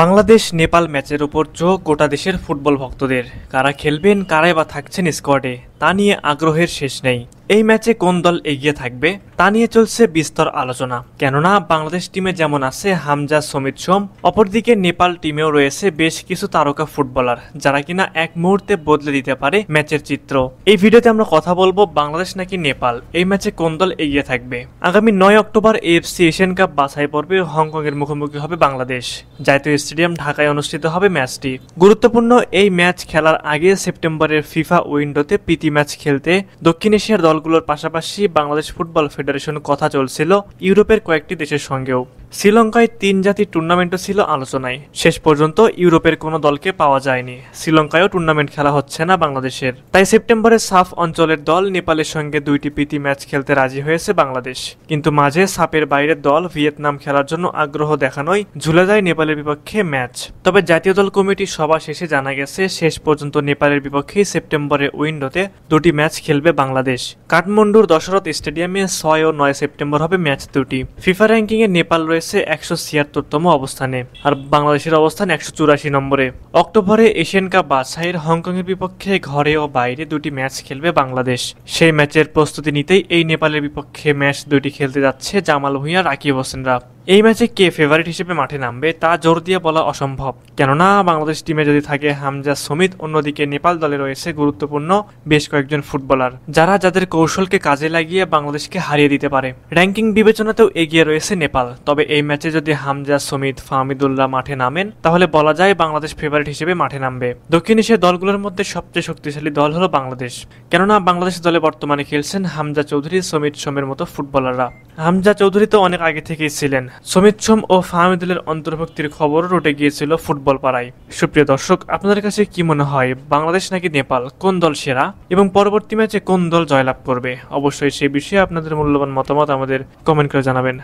বাংলাদেশ নেপাল ম্যাচের উপর চোখ গোটা দেশের ফুটবল ভক্তদের। কারা খেলবেন, কারাই বা থাকছেন স্কোয়াডে, তা নিয়ে আগ্রহের শেষ নেই। এই ম্যাচে কোন দল এগিয়ে থাকবে তা নিয়ে চলছে বিস্তর আলোচনা। কেননা বাংলাদেশ টিমে যেমন আছে হামজা, সমিত সোম, অপরদিকে নেপাল টিমেও রয়েছে বেশ কিছু তারকা ফুটবলার যারা কিনা এক মুহূর্তে বদলে দিতে পারে ম্যাচের চিত্র। এই ভিডিওতে আমরা কথা বলবো বাংলাদেশ নাকি নেপাল, এই ম্যাচে কোন দল এগিয়ে থাকবে। আগামী 9 অক্টোবর এএফসি এশিয়ান কাপ বাছাই পর্বে হংকং এর মুখোমুখি হবে বাংলাদেশ। জাতীয় স্টেডিয়াম ঢাকায় অনুষ্ঠিত হবে ম্যাচটি। গুরুত্বপূর্ণ এই ম্যাচ খেলার আগে সেপ্টেম্বরের ফিফা উইন্ডোতে প্রীতি ম্যাচ খেলতে দক্ষিণ এশিয়ার দলগুলোর পাশাপাশি বাংলাদেশ ফুটবল ফেডারেশন কথা চলছিল ইউরোপের কয়েকটি দেশের সঙ্গেও। শ্রীলঙ্কায় 3 জাতির টুর্নামেন্টও ছিল আলোচনায়। শেষ পর্যন্ত ইউরোপের কোনো দলকে পাওয়া যায়নি। শ্রীলঙ্কায়ও টুর্নামেন্ট খেলা হচ্ছে না বাংলাদেশের। তাই সেপ্টেম্বরে সাফ অঞ্চলের দল নেপালের সঙ্গে 2টি প্রীতি ম্যাচ খেলতে রাজি হয়েছে বাংলাদেশ। কিন্তু মাঝে সাপের বাইরের দল ভিয়েতনাম খেলার জন্য আগ্রহ দেখানোয় ঝুলে যায় নেপালের বিপক্ষে ম্যাচ। তবে জাতীয় দল কমিটির সভা শেষে জানা গেছে শেষ পর্যন্ত নেপালের বিপক্ষেই সেপ্টেম্বরের উইন্ডোতে 2টি ম্যাচ খেলবে বাংলাদেশ। কাঠমান্ডুর দশরথ স্টেডিয়ামে 6 ও 9 সেপ্টেম্বর হবে ম্যাচ দুটি। ফিফা র্যাঙ্কিং এ নেপাল রয়েছে 176তম অবস্থানে, আর বাংলাদেশের অবস্থান 184 নম্বরে। অক্টোবরে এশিয়ান কাপ বাছাইয়ের হংকং এর বিপক্ষে ঘরে ও বাইরে 2টি ম্যাচ খেলবে বাংলাদেশ। সেই ম্যাচের প্রস্তুতি নিতেই এই নেপালের বিপক্ষে ম্যাচ 2টি খেলতে যাচ্ছে জামাল ভুঁইয়া, রাকিব হোসেনরা। এই ম্যাচে কে ফেভারিট হিসেবে মাঠে নামবে তা জোর দিয়ে বলা অসম্ভব। কেননা বাংলাদেশ টিমে যদি থাকে হামজা, সমিত, অন্যদিকে নেপাল দলে রয়েছে গুরুত্বপূর্ণ বেশ কয়েকজন ফুটবলার যারা যাদের কৌশলকে কাজে লাগিয়ে বাংলাদেশকে হারিয়ে দিতে পারে। র্যাঙ্কিং বিবেচনাতেও এগিয়ে রয়েছে নেপাল। তবে এই ম্যাচে যদি হামজা, সমিত, ফাহমিদুল্লাহ মাঠে নামেন তাহলে বলা যায় বাংলাদেশ ফেভারিট হিসেবে মাঠে নামবে। দক্ষিণ এশিয়ার দলগুলোর মধ্যে সবচেয়ে শক্তিশালী দল হলো বাংলাদেশ। কেননা বাংলাদেশ দলে বর্তমানে খেলছেন হামজা চৌধুরী, সমিত সোমের মতো ফুটবলাররা। হামজা চৌধুরী তো অনেক আগে থেকেই ছিলেন। সমিত সোম ও ফাহমিদুলের অন্তর্ভুক্তির খবর রটে গিয়েছিল ফুটবল পাড়ায়। সুপ্রিয় দর্শক, আপনাদের কাছে কি মনে হয় বাংলাদেশ নাকি নেপাল, কোন দল সেরা এবং পরবর্তী ম্যাচে কোন দল জয়লাভ করবে? অবশ্যই সেই বিষয়ে আপনাদের মূল্যবান মতামত আমাদের কমেন্ট করে জানাবেন।